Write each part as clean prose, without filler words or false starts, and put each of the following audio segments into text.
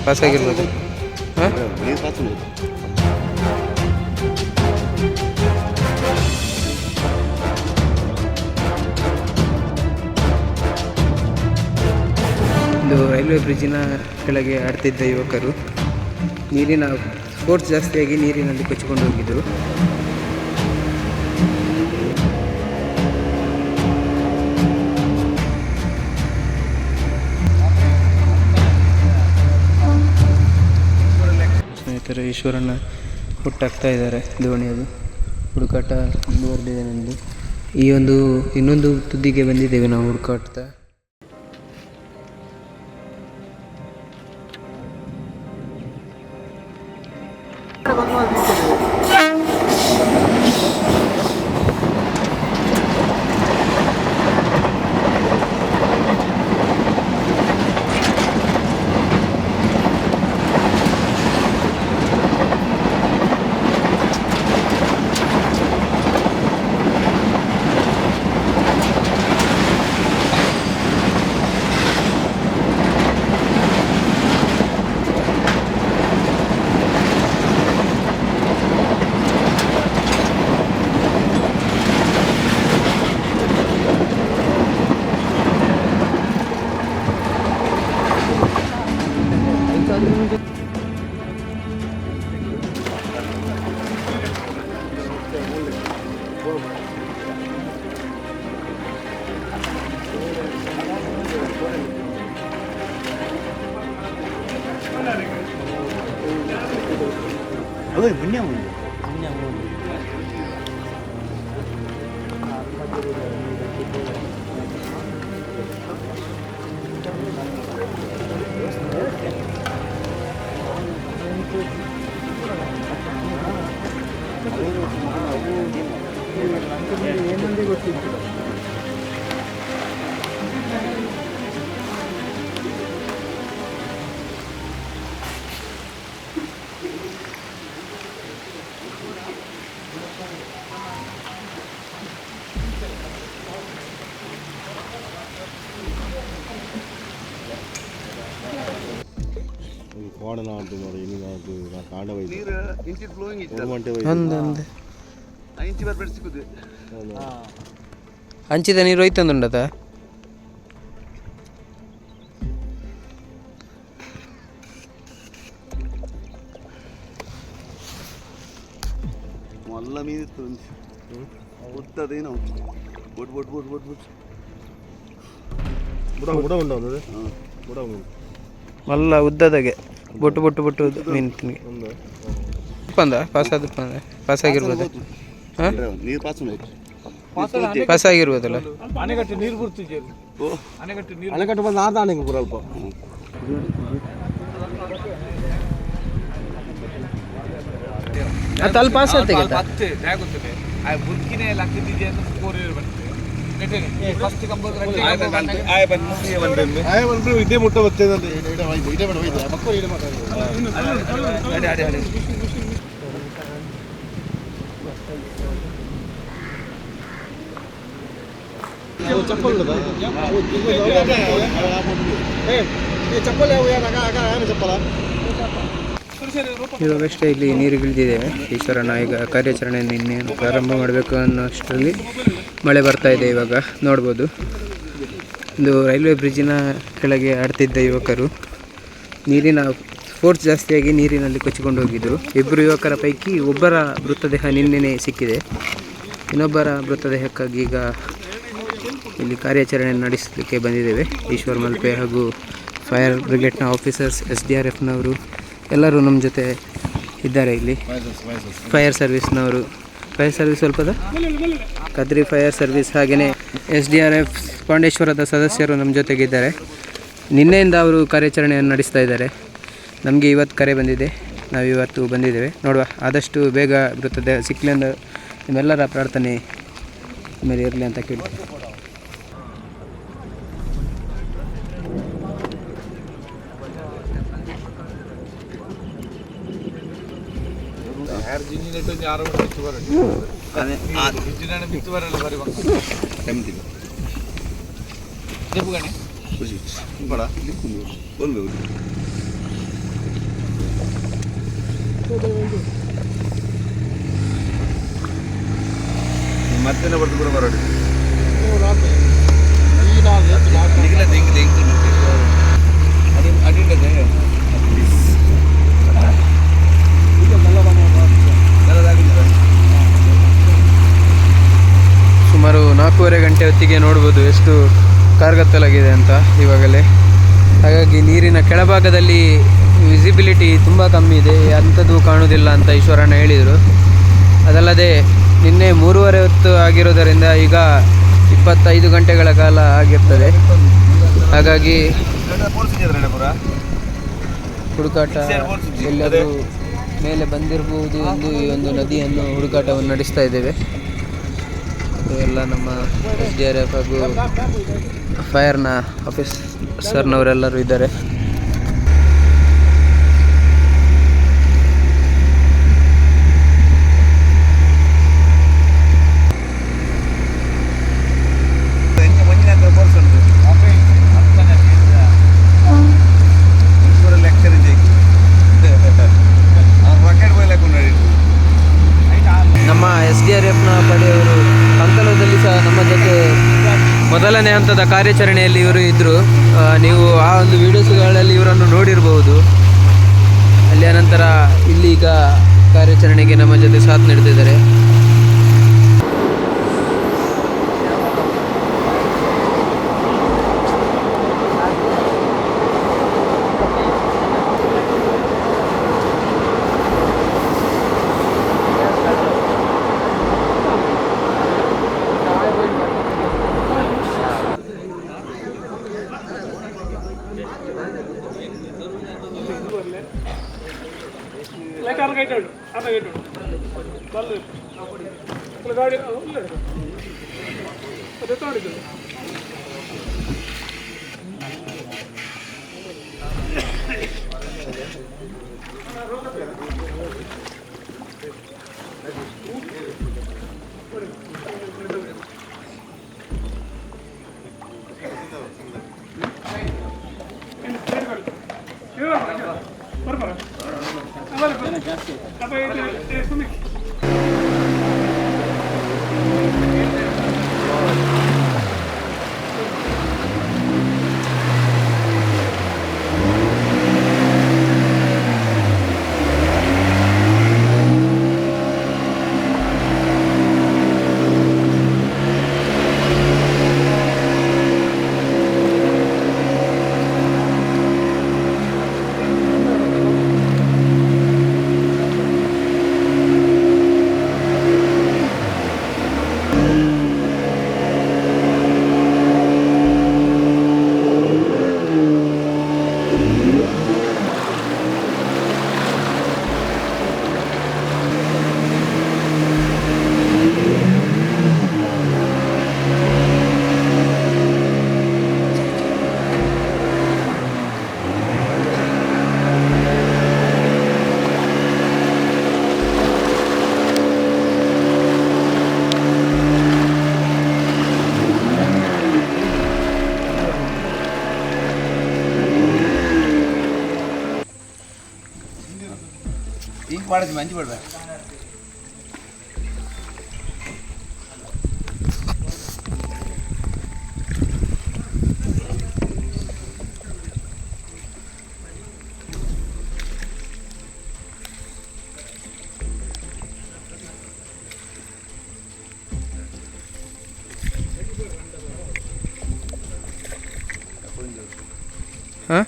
Pass ಆಗಿರ್ಬೋದು. ಹಾಂ, ಇದು ರೈಲ್ವೆ ಬ್ರಿಡ್ಜಿನ ಕೆಳಗೆ ಆಡ್ತಿದ್ದ ಯುವಕರು ನೀರಿನ ಸ್ಪೋರ್ಟ್ಸ್ ಜಾಸ್ತಿಯಾಗಿ ನೀರಿನಲ್ಲಿ ಕೊಚ್ಚಿಕೊಂಡು ಹೋಗಿದ್ದರು. ಸ್ನೇಹಿತರೆ, ಈಶ್ವರನ ಹುಟ್ಟಾಕ್ತಾ ಇದ್ದಾರೆ ದೋಣಿಯದು ಹುಡುಕಾಟ ಮುಂದುವರೆದಿದೆ. ನಮ್ಮದು ಈ ಒಂದು ಇನ್ನೊಂದು ತುದಿಗೆ ಬಂದಿದ್ದೇವೆ ನಾವು ಹುಡುಕಾಡ್ತಾ. ಹಂಚಿದ ನೀರು ಹೋಯ್ತಂದುಂಡದ ಮಲ್ಲ ಮೀನಿತ್ತು ಒತ್ತದೇನೋ ಬೊಟ್ ಬೊಟ್ ಬೊಟ್ ಬೊಟ್ ಬೊಟ್ ಬುಡ ಉಂಟು ಬುಡ ಮಲ್ಲ ಉದ್ದದಾಗೆ ಬೊಟ್ಟು ಬೊಟ್ಟು ಬೊಟ್ಟು ಮೀನು ತಿನ್ಗೆ ಬಂದ ಪಾಸ್ ಆಗಿರ್ಬೋದು. ಹಾಂ, ನೀರು ಪಾಸ್ ಆಗಿರ್ಬೋದಲ್ಲ. ಅಣೆಕಟ್ಟು ನೀರು ಬರ್ತಿದ್ದೆ ಅಣೆಕಟ್ಟು ಬಂದು ಆದ ಅಣೆಗೆ ಬರಲ್ಪ ಅಲ್ಲಿ ಪಾಸ್ ಆಗ್ತದೆ ಆಗುತ್ತದೆ. ಬುರ್ಕಿನೇ ಲಕ್ಕದಿದೆ ಅಂತ ಕೋರಿ ಬರ್ತದೆ. ಇದೇ ಮುಟ್ಟ ಬರ್ತದೆ. ಚಪ್ಪಲ್ ಚಪ್ಪಲ ಇವಾಗಷ್ಟೇ ಇಲ್ಲಿ ನೀರು ಇಳಿದಿದ್ದೇವೆ. ಈಶ್ವರನ ಈಗ ಕಾರ್ಯಾಚರಣೆಯನ್ನು ಇನ್ನೇನು ಪ್ರಾರಂಭ ಮಾಡಬೇಕು ಅನ್ನೋಷ್ಟರಲ್ಲಿ ಮಳೆ ಬರ್ತಾ ಇದೆ. ಇವಾಗ ನೋಡ್ಬೋದು, ಇದು ರೈಲ್ವೆ ಬ್ರಿಡ್ಜಿನ ಕೆಳಗೆ ಆಡ್ತಿದ್ದ ಯುವಕರು ನೀರಿನ ಸ್ಪೋರ್ಟ್ಸ್ ಜಾಸ್ತಿಯಾಗಿ ನೀರಿನಲ್ಲಿ ಕೊಚ್ಚಿಕೊಂಡು ಹೋಗಿದ್ದರು. ಇಬ್ಬರು ಯುವಕರ ಪೈಕಿ ಒಬ್ಬರ ಮೃತದೇಹ ನಿನ್ನೆನೇ ಸಿಕ್ಕಿದೆ. ಇನ್ನೊಬ್ಬರ ಮೃತದೇಹಕ್ಕಾಗಿ ಈಗ ಇಲ್ಲಿ ಕಾರ್ಯಾಚರಣೆ ನಡೆಸಲಿಕ್ಕೆ ಬಂದಿದ್ದೇವೆ. ಈಶ್ವರ್ ಮಲ್ಪೆ ಹಾಗೂ ಫೈರ್ ಬ್ರಿಗೇಡ್ನ ಆಫೀಸರ್ಸ್, SDRFನವರು ಎಲ್ಲರೂ ನಮ್ಮ ಜೊತೆ ಇದ್ದಾರೆ. ಇಲ್ಲಿ ಫೈರ್ ಸರ್ವಿಸ್ನವರು, ಫೈರ್ ಸರ್ವಿಸ್ ಸ್ವಲ್ಪದ ಕದ್ರಿ ಫೈರ್ ಸರ್ವಿಸ್, ಹಾಗೆಯೇ SDRF ಪಾಂಡೇಶ್ವರದ ಸದಸ್ಯರು ನಮ್ಮ ಜೊತೆಗಿದ್ದಾರೆ. ನಿನ್ನೆಯಿಂದ ಅವರು ಕಾರ್ಯಾಚರಣೆಯನ್ನು ನಡೆಸ್ತಾ ಇದ್ದಾರೆ. ನಮಗೆ ಇವತ್ತು ಕರೆ ಬಂದಿದೆ, ನಾವು ಇವತ್ತು ಬಂದಿದ್ದೇವೆ. ನೋಡುವ, ಆದಷ್ಟು ಬೇಗ ಬರುತ್ತದೆ ಸಿಕ್ಕಲಿ ಅಂತ ನಿಮ್ಮೆಲ್ಲರ ಪ್ರಾರ್ಥನೆ ಮೇಲೆ ಇರಲಿ ಅಂತ ಕೇಳ್ತೀನಿ. ಮತ್ತೆ ಬರ್ತು ಕೂಡ ಬರೋಡಿ ಸುಮಾರು 4:30 ಗಂಟೆ ಹೊತ್ತಿಗೆ ನೋಡ್ಬೋದು ಎಷ್ಟು ಕಾರ್ಗತ್ತಲಾಗಿದೆ ಅಂತ ಇವಾಗಲೇ. ಹಾಗಾಗಿ ನೀರಿನ ಕೆಳಭಾಗದಲ್ಲಿ ವಿಸಿಬಿಲಿಟಿ ತುಂಬ ಕಮ್ಮಿ ಇದೆ, ಅಂಥದ್ದು ಕಾಣುವುದಿಲ್ಲ ಅಂತ ಈಶ್ವರಣ್ಣ ಹೇಳಿದರು. ಅದಲ್ಲದೆ ನಿನ್ನೆ 3:30 ಹೊತ್ತು ಆಗಿರೋದರಿಂದ ಈಗ 25 ಗಂಟೆಗಳ ಕಾಲ ಆಗಿರ್ತದೆ. ಹಾಗಾಗಿ ಹುಡುಕಾಟ ಎಲ್ಲಾದರೂ ಮೇಲೆ ಬಂದಿರಬಹುದು ಎಂದು ಈ ಒಂದು ನದಿಯನ್ನು ಹುಡುಕಾಟವನ್ನು ನಡೆಸ್ತಾ ಇದ್ದೇವೆ. ಎಲ್ಲ ನಮ್ಮ SDRF ಹಾಗೂ ಫೈರ್ನ ಆಫೀಸರ್ನವರೆಲ್ಲರೂ ಇದ್ದಾರೆ. ನಮ್ಮ SDRFನ ಪಡೆಯವರು ಕಂಕಲದಲ್ಲಿ ಸಹ ನಮ್ಮ ಜೊತೆ ಮೊದಲನೇ ಹಂತದ ಕಾರ್ಯಾಚರಣೆಯಲ್ಲಿ ಇವರು ಇದ್ದರು. ನೀವು ಆ ಒಂದು ವಿಡಿಯೋಸ್ಗಳಲ್ಲಿ ಇವರನ್ನು ನೋಡಿರಬಹುದು. ಅಲ್ಲಿಯ ನಂತರ ಇಲ್ಲಿ ಈಗ ಕಾರ್ಯಾಚರಣೆಗೆ ನಮ್ಮ ಜೊತೆ ಸಾಥ್ ನೀಡ್ತಿದ್ದಾರೆ. ಮಾಡಿದ್ವಿ ಮಂಜು ಬಿಡ್ಬೇಕು. ಹಾಂ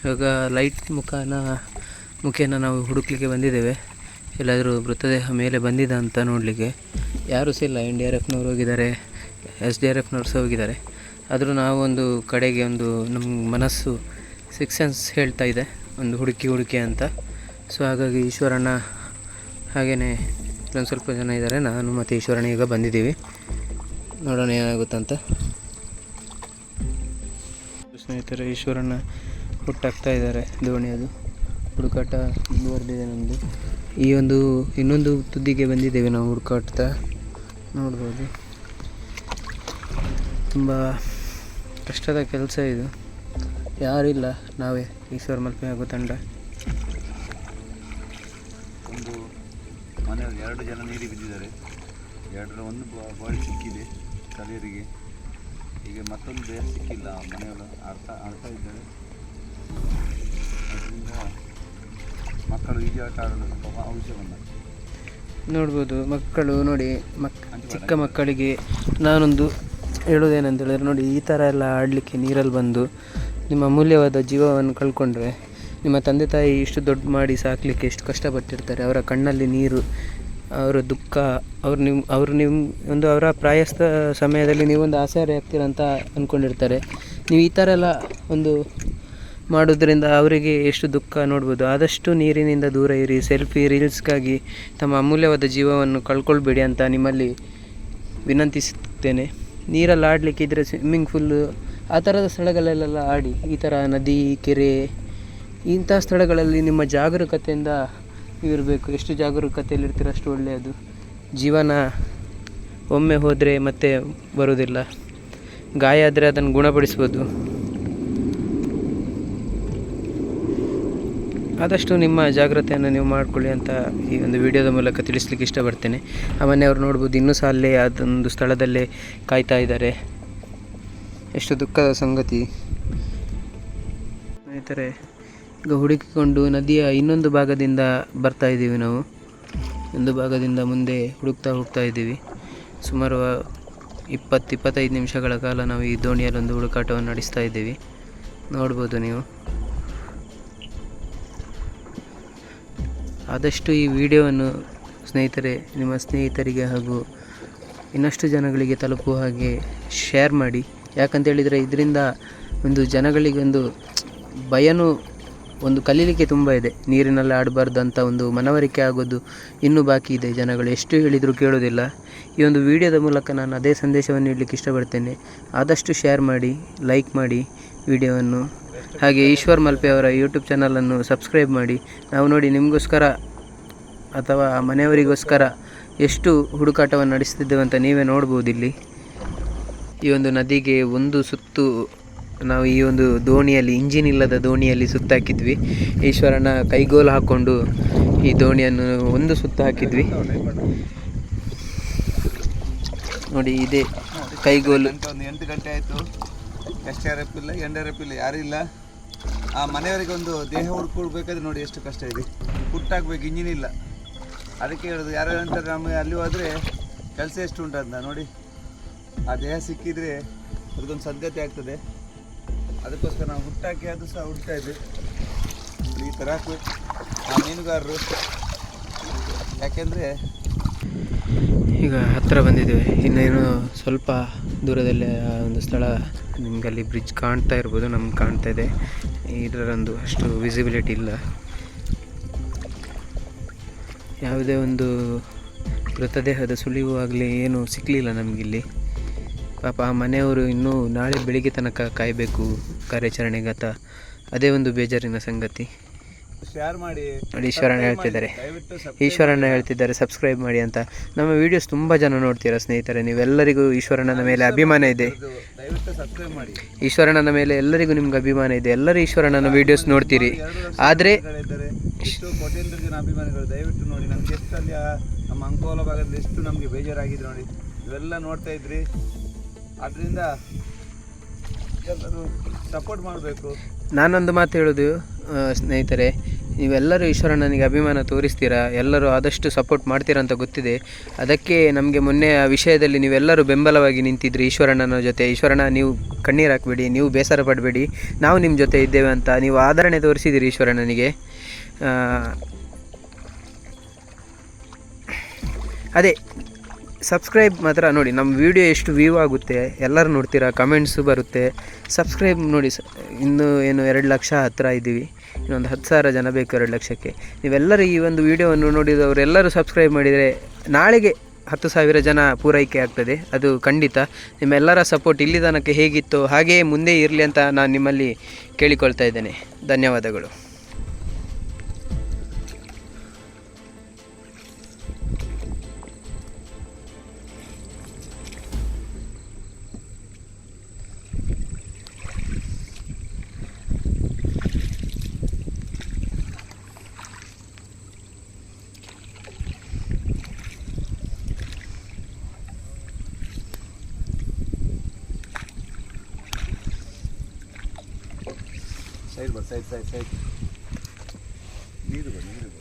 ಇವಾಗ ಲೈಟ್ ಮುಖೇನ ನಾವು ಹುಡುಕ್ಲಿಕ್ಕೆ ಬಂದಿದ್ದೇವೆ. ಎಲ್ಲಾದರೂ ಮೃತದೇಹ ಮೇಲೆ ಬಂದಿದೆ ಅಂತ ನೋಡಲಿಕ್ಕೆ. ಯಾರೂ ಸಹ ಇಲ್ಲ. NDRFನವ್ರು ಹೋಗಿದ್ದಾರೆ, SDRFನವ್ರು ಸಹ ಹೋಗಿದ್ದಾರೆ. ಆದರೂ ನಾವೊಂದು ಕಡೆಗೆ ನಮ್ಮ ಮನಸ್ಸು ಸಿಕ್ಸ್ ಸೆನ್ಸ್ ಹೇಳ್ತಾ ಇದೆ ಒಂದು ಹುಡುಕಿ ಅಂತ. ಸೊ ಹಾಗಾಗಿ ಈಶ್ವರಣ್ಣ ಹಾಗೆಯೇ ಇಲ್ಲೊಂದು ಸ್ವಲ್ಪ ಜನ ಇದ್ದಾರೆ. ನಾನು ಮತ್ತು ಈಶ್ವರಣ್ಣ ಈಗ ಬಂದಿದ್ದೀವಿ. ನೋಡೋಣ ಏನಾಗುತ್ತಂತ. ಸ್ನೇಹಿತರೆ, ಈಶ್ವರಣ್ಣ ಹುಟ್ಟಾಗ್ತಾ ಇದ್ದಾರೆ. ದೋಣಿಯದು ಹುಡುಕಾಟ ಮುಂದುವರೆದಿದೆ ನಮ್ಮದು. ಈ ಒಂದು ಇನ್ನೊಂದು ತುದಿಗೆ ಬಂದಿದ್ದೇವೆ ನಾವು ಹುಡುಕಾಡ್ತಾ. ನೋಡ್ಬೋದು, ತುಂಬ ಕಷ್ಟದ ಕೆಲಸ ಇದು. ಯಾರಿಲ್ಲ, ನಾವೇ ಈಶ್ವರ ಮಲ್ಪೆ ಹಾಗೂ ತಂಡ. ಒಂದು ಮನೆಯಲ್ಲಿ 2 ಜನ ನೀರಿಗೆ ಬಿದ್ದಿದ್ದಾರೆ. 2ರ ಒಂದು ಬಾಡಿ ಸಿಕ್ಕಿದೆ ಕಲಿಯರಿಗೆ. ಈಗ ಮತ್ತೊಂದು ಬೇರೆ ಸಿಕ್ಕಿಲ್ಲ. ಮನೆಯವರು ಆಡ್ತಾ ಇದ್ದಾರೆ. ಅದರಿಂದ ಮಕ್ಕಳು ಈಜಾಟ ಆಡಲು ಸ್ವಲ್ಪ ಅವಶ್ಯಕಲ್ಲ. ನೋಡ್ಬೋದು ಮಕ್ಕಳು ನೋಡಿ, ಚಿಕ್ಕ ಮಕ್ಕಳಿಗೆ ನಾನೊಂದು ಹೇಳೋದೇನಂತ ಹೇಳಿದ್ರೆ, ನೋಡಿ ಈ ಥರ ಎಲ್ಲ ಆಡಲಿಕ್ಕೆ ನೀರಲ್ಲಿ ಬಂದು ನಿಮ್ಮ ಅಮೂಲ್ಯವಾದ ಜೀವವನ್ನು ಕಳ್ಕೊಂಡ್ರೆ, ನಿಮ್ಮ ತಂದೆ ತಾಯಿ ಇಷ್ಟು ದೊಡ್ಡ ಮಾಡಿ ಸಾಕಲಿಕ್ಕೆ ಎಷ್ಟು ಕಷ್ಟಪಟ್ಟಿರ್ತಾರೆ. ಅವರ ಕಣ್ಣಲ್ಲಿ ನೀರು, ಅವರ ದುಃಖ, ಅವರು ನಿಮ್ಮ ಒಂದು ಅವರ ಪ್ರಾಯಸ್ಥ ಸಮಯದಲ್ಲಿ ನೀವೊಂದು ಆಸರೆ ಆಗ್ತೀರ ಅಂತ ಅಂದ್ಕೊಂಡಿರ್ತಾರೆ. ನೀವು ಈ ಥರ ಎಲ್ಲ ಒಂದು ಮಾಡೋದ್ರಿಂದ ಅವರಿಗೆ ಎಷ್ಟು ದುಃಖ ನೋಡ್ಬೋದು. ಆದಷ್ಟು ನೀರಿನಿಂದ ದೂರ ಇರಿ. ಸೆಲ್ಫಿ ರೀಲ್ಸ್ಗಾಗಿ ತಮ್ಮ ಅಮೂಲ್ಯವಾದ ಜೀವವನ್ನು ಕಳ್ಕೊಳ್ಬೇಡಿ ಅಂತ ನಿಮ್ಮಲ್ಲಿ ವಿನಂತಿಸುತ್ತೇನೆ. ನೀರಲ್ಲಿ ಆಡಲಿಕ್ಕಿದ್ರೆ ಸ್ವಿಮ್ಮಿಂಗ್ ಫುಲ್ಲು ಆ ಥರದ ಸ್ಥಳಗಳಲ್ಲೆಲ್ಲ ಆಡಿ. ಈ ಥರ ನದಿ, ಕೆರೆ ಇಂಥ ಸ್ಥಳಗಳಲ್ಲಿ ನಿಮ್ಮ ಜಾಗರೂಕತೆಯಿಂದ ಇರಬೇಕು. ಎಷ್ಟು ಜಾಗರೂಕತೆಯಲ್ಲಿರ್ತೀರ ಅಷ್ಟು ಒಳ್ಳೆಯದು. ಜೀವನ ಒಮ್ಮೆ ಹೋದರೆ ಮತ್ತೆ ಬರೋದಿಲ್ಲ. ಗಾಯ ಆದರೆ ಅದನ್ನು ಗುಣಪಡಿಸ್ಬೋದು. ಆದಷ್ಟು ನಿಮ್ಮ ಜಾಗ್ರತೆಯನ್ನು ನೀವು ಮಾಡಿಕೊಳ್ಳಿ ಅಂತ ಈ ಒಂದು ವಿಡಿಯೋದ ಮೂಲಕ ತಿಳಿಸ್ಲಿಕ್ಕೆ ಇಷ್ಟಪಡ್ತೇನೆ. ಆ ಮನೆಯವರು ನೋಡ್ಬೋದು, ಇನ್ನೂ ಸಹ ಅಲ್ಲೇ ಅದೊಂದು ಸ್ಥಳದಲ್ಲೇ ಕಾಯ್ತಾ ಇದ್ದಾರೆ. ಎಷ್ಟು ದುಃಖದ ಸಂಗತಿ ಸ್ನೇಹಿತರೆ. ಈಗ ಹುಡುಕಿಕೊಂಡು ನದಿಯ ಇನ್ನೊಂದು ಭಾಗದಿಂದ ಬರ್ತಾ ಇದ್ದೀವಿ ನಾವು. ಒಂದು ಭಾಗದಿಂದ ಮುಂದೆ ಹುಡುಕ್ತಾ ಹೋಗ್ತಾ ಇದ್ದೀವಿ. ಸುಮಾರು 20-25 ನಿಮಿಷಗಳ ಕಾಲ ನಾವು ಈ ದೋಣಿಯಲ್ಲೊಂದು ಹುಡುಕಾಟವನ್ನು ನಡೆಸ್ತಾ ಇದ್ದೀವಿ. ನೋಡ್ಬೋದು ನೀವು. ಆದಷ್ಟು ಈ ವಿಡಿಯೋವನ್ನು ಸ್ನೇಹಿತರೆ, ನಿಮ್ಮ ಸ್ನೇಹಿತರಿಗೆ ಹಾಗೂ ಇನ್ನಷ್ಟು ಜನಗಳಿಗೆ ತಲುಪುವ ಹಾಗೆ ಶೇರ್ ಮಾಡಿ. ಯಾಕಂತೇಳಿದರೆ ಇದರಿಂದ ಒಂದು ಜನಗಳಿಗೆ ಒಂದು ಭಯನೂ, ಒಂದು ಕಲೀಲಿಕ್ಕೆ ತುಂಬ ಇದೆ. ನೀರಿನಲ್ಲಿ ಆಡಬಾರ್ದು ಅಂತ ಒಂದು ಮನವರಿಕೆ ಆಗೋದು ಇನ್ನೂ ಬಾಕಿ ಇದೆ. ಜನಗಳು ಎಷ್ಟು ಹೇಳಿದರೂ ಕೇಳೋದಿಲ್ಲ. ಈ ಒಂದು ವಿಡಿಯೋದ ಮೂಲಕ ನಾನು ಅದೇ ಸಂದೇಶವನ್ನು ನೀಡಲಿಕ್ಕೆ ಇಷ್ಟಪಡ್ತೇನೆ. ಆದಷ್ಟು ಶೇರ್ ಮಾಡಿ, ಲೈಕ್ ಮಾಡಿ ವಿಡಿಯೋವನ್ನು. ಹಾಗೆ ಈಶ್ವರ್ ಮಲ್ಪೆ ಅವರ ಯೂಟ್ಯೂಬ್ ಚಾನಲನ್ನು ಸಬ್ಸ್ಕ್ರೈಬ್ ಮಾಡಿ. ನಾವು ನೋಡಿ ನಿಮಗೋಸ್ಕರ ಅಥವಾ ಮನೆಯವರಿಗೋಸ್ಕರ ಎಷ್ಟು ಹುಡುಕಾಟವನ್ನು ನಡೆಸ್ತಿದ್ದೇವೆ ಅಂತ ನೀವೇ ನೋಡ್ಬೋದು. ಇಲ್ಲಿ ಈ ಒಂದು ನದಿಗೆ ಒಂದು ಸುತ್ತು ನಾವು ಈ ಒಂದು ದೋಣಿಯಲ್ಲಿ, ಇಂಜಿನ್ ಇಲ್ಲದ ದೋಣಿಯಲ್ಲಿ ಸುತ್ತಾಕಿದ್ವಿ. ಈಶ್ವರನ ಕೈಗೋಲು ಹಾಕ್ಕೊಂಡು ಈ ದೋಣಿಯನ್ನು ಒಂದು ಸುತ್ತು ಹಾಕಿದ್ವಿ. ನೋಡಿ ಇದೆ ಕೈಗೋಲು. ಒಂದು 8 ಗಂಟೆ ಆಯಿತು. SRF ಇಲ್ಲ, NRF ಇಲ್ಲ, ಯಾರೂ ಇಲ್ಲ. ಆ ಮನೆಯವರಿಗೆ ಒಂದು ದೇಹ ಹುಡ್ಕೊಳ್ಬೇಕಾದ್ರೆ ನೋಡಿ ಎಷ್ಟು ಕಷ್ಟ ಇದೆ. ಹುಟ್ಟಾಕ್ಬೇಕು, ಇಂಜಿನ್ ಇಲ್ಲ. ಅದಕ್ಕೆ ಹೇಳೋದು, ಯಾರು ಅಂತಾರೆ ನಮಗೆ ಅಲ್ಲಿ ಹೋದರೆ ಕೆಲಸ ಎಷ್ಟು ಉಂಟು ಅಂತ. ನೋಡಿ ಆ ದೇಹ ಸಿಕ್ಕಿದರೆ ಅದಕ್ಕೊಂದು ಸದ್ಗತಿ ಆಗ್ತದೆ. ಅದಕ್ಕೋಸ್ಕರ ನಾವು ಹುಟ್ಟಾಕಿ ಅದು ಸಹ ಹುಡ್ತಾ ಇದ್ವಿ. ಈ ಥರ ಹಾಕಬೇಕು ಆ ಮೀನುಗಾರರು. ಯಾಕೆಂದರೆ ಈಗ ಹತ್ತಿರ ಬಂದಿದ್ದೇವೆ. ಇನ್ನೇನು ಸ್ವಲ್ಪ ದೂರದಲ್ಲೇ ಆ ಒಂದು ಸ್ಥಳ ನಿಮ್ಗೆ ಅಲ್ಲಿ ಬ್ರಿಡ್ಜ್ ಕಾಣ್ತಾ ಇರ್ಬೋದು. ನಮ್ಗೆ ಕಾಣ್ತಾ ಇದೆ. ಇದರೊಂದು ಅಷ್ಟು ವಿಸಿಬಿಲಿಟಿ ಇಲ್ಲ. ಯಾವುದೇ ಒಂದು ಮೃತದೇಹದ ಸುಳಿವು ಆಗಲಿ ಏನೂ ಸಿಕ್ಕಲಿಲ್ಲ ನಮಗಿಲ್ಲಿ. ಪಾಪ ಆ ಮನೆಯವರು ಇನ್ನೂ ನಾಳೆ ಬೆಳಿಗ್ಗೆ ತನಕ ಕಾಯಬೇಕು ಕಾರ್ಯಾಚರಣೆಗತ. ಅದೇ ಒಂದು ಬೇಜಾರಿನ ಸಂಗತಿ. ಶೇರ್ ಮಾಡಿ. ನೋಡಿ ಈಶ್ವರಣ್ಣ ಹೇಳ್ತಿದ್ದಾರೆ, ಈಶ್ವರಣ್ಣ ಹೇಳ್ತಿದ್ದಾರೆ ಸಬ್ಸ್ಕ್ರೈಬ್ ಮಾಡಿ ಅಂತ. ನಮ್ಮ ವೀಡಿಯೋಸ್ ತುಂಬ ಜನ ನೋಡ್ತೀರಾ ಸ್ನೇಹಿತರೆ. ನೀವೆಲ್ಲರಿಗೂ ಈಶ್ವರಣ್ಣನ ಮೇಲೆ ಅಭಿಮಾನ ಇದೆ. ದಯವಿಟ್ಟು ಸಬ್ಸ್ಕ್ರೈಬ್ ಮಾಡಿ. ಈಶ್ವರಣ್ಣನ ಮೇಲೆ ಎಲ್ಲರಿಗೂ ನಿಮ್ಗೆ ಅಭಿಮಾನ ಇದೆ. ಎಲ್ಲರೂ ಈಶ್ವರಣ್ಣನ ವೀಡಿಯೋಸ್ ನೋಡ್ತೀರಿ. ಆದರೆ ಎಷ್ಟು ಕೋಟ್ಯಾಂತರ ಜನ ಅಭಿಮಾನಿಗಳು ದಯವಿಟ್ಟು ನೋಡಿ. ನಮ್ಗೆ ಎಷ್ಟು ಅಲ್ಲಿ ನಮ್ಮ ಅಂಕೋಲ ಭಾಗದಲ್ಲಿ ಎಷ್ಟು ನಮಗೆ ಬೇಜಾರಾಗಿದೆ ನೋಡಿ. ಇವೆಲ್ಲ ನೋಡ್ತಾ ಇದ್ರಿ. ಅದರಿಂದ ಎಲ್ಲರೂ ಸಪೋರ್ಟ್ ಮಾಡಬೇಕು. ನಾನೊಂದು ಮಾತು ಹೇಳೋದು ಸ್ನೇಹಿತರೆ, ನೀವೆಲ್ಲರೂ ಈಶ್ವರಣ್ಣನಿಗೆ ಅಭಿಮಾನ ತೋರಿಸ್ತೀರಾ, ಎಲ್ಲರೂ ಆದಷ್ಟು ಸಪೋರ್ಟ್ ಮಾಡ್ತೀರಾ ಅಂತ ಗೊತ್ತಿದೆ. ಅದಕ್ಕೆ ನಮಗೆ ಮೊನ್ನೆ ಆ ವಿಷಯದಲ್ಲಿ ನೀವೆಲ್ಲರೂ ಬೆಂಬಲವಾಗಿ ನಿಂತಿದ್ರಿ ಈಶ್ವರಣ್ಣನ ಜೊತೆ. ಈಶ್ವರಣ್ಣ ನೀವು ಕಣ್ಣೀರು ಹಾಕಬೇಡಿ, ನೀವು ಬೇಸರ ಪಡಬೇಡಿ, ನಾವು ನಿಮ್ಮ ಜೊತೆ ಇದ್ದೇವೆ ಅಂತ ನೀವು ಆದರಣೆ ತೋರಿಸಿದ್ದೀರಿ ಈಶ್ವರಣ್ಣನಿಗೆ. ಅದೇ ಸಬ್ಸ್ಕ್ರೈಬ್ ಮಾತ್ರ ನೋಡಿ. ನಮ್ಮ ವಿಡಿಯೋ ಎಷ್ಟು ವ್ಯೂ ಆಗುತ್ತೆ, ಎಲ್ಲರೂ ನೋಡ್ತೀರಾ, ಕಮೆಂಟ್ಸು ಬರುತ್ತೆ. ಸಬ್ಸ್ಕ್ರೈಬ್ ನೋಡಿ. ಇನ್ನೂ ಏನು 2 ಲಕ್ಷ ಹತ್ತಿರ ಇದ್ದೀವಿ. ಇನ್ನೊಂದು 10,000 ಜನ ಬೇಕು 2 ಲಕ್ಷಕ್ಕೆ. ನೀವೆಲ್ಲರೂ ಈ ಒಂದು ವಿಡಿಯೋವನ್ನು ನೋಡಿದವರೆಲ್ಲರೂ ಸಬ್ಸ್ಕ್ರೈಬ್ ಮಾಡಿದರೆ ನಾಳೆಗೆ 10,000 ಜನ ಪೂರೈಕೆ ಆಗ್ತದೆ. ಅದು ಖಂಡಿತ. ನಿಮ್ಮೆಲ್ಲರ ಸಪೋರ್ಟ್ ಇಲ್ಲಿ ತನಕ ಹೇಗಿತ್ತು ಹಾಗೆಯೇ ಮುಂದೆ ಇರಲಿ ಅಂತ ನಾನು ನಿಮ್ಮಲ್ಲಿ ಕೇಳಿಕೊಳ್ತಾ ಇದ್ದೇನೆ. ಧನ್ಯವಾದಗಳು. ಸೈಡ್ ಬರ್ ಸೈಡ್ ನೀರು ಬರ್